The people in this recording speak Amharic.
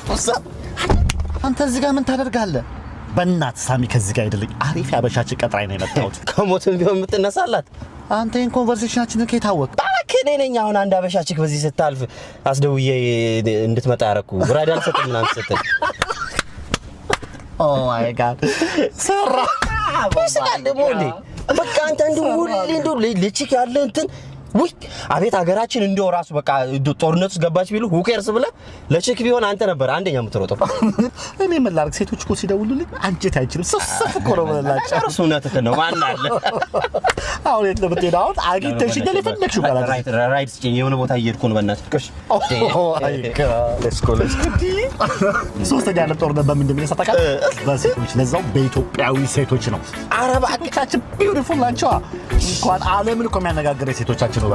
ፑሳ አንተ እዚህ ጋር ምን ታደርጋለህ? በእናትህ ሳሚ ከዚህ ጋር አይደለም አሪፍ ያበሻችን ቀጥራይ ነው የመጣሁት። ከሞትም ቢሆን የምትነሳላት አንተ ይሄን ኮንቨርሴሽናችንን ከታወቅ ባከኔ ነኝ። አሁን አንድ አበሻችክ በዚህ ስታልፍ አስደውዬ እንድትመጣ ያረኩ ብራድ አልሰጥም ምናምን ስትል ኦ ማይ ጋድ ሰራ ይስቃል ደግሞ እንዴ። በቃ አንተ እንደው ልጅክ ያለ እንትን ውይ አቤት ሀገራችን እንደው ራሱ በቃ ጦርነት ውስጥ ገባች ቢሉ ሁኬርስ ብለ ለቼክ ቢሆን አንተ ነበር አንደኛ የምትሮጠው። እኔ ምን ላድርግ? ሴቶች እኮ ሲደውሉልኝ አንጀት አይችልም ስስፍ እኮ ነው ብለላቸው። እርሱ እውነትህ ነው። ማን አለ አሁን የት ነው የምትሄደው? አሁን አግኝተሽ እንደለ ፈለግሽው ጋር ራይት ስጪኝ። የሆነ ቦታ እየሄድኩ ነው በእናትህ። ሌትስ ጎ ሶስተኛ ዓለም ጦርነት በምን እንደሚነሳ ታውቃለህ? በሴቶች ለዛው በኢትዮጵያዊ ሴቶች ነው። አረባቶቻችን ቢዩቲፉል ናቸው። እንኳን ዓለምን እኮ የሚያነጋግር ሴቶቻችን ነው።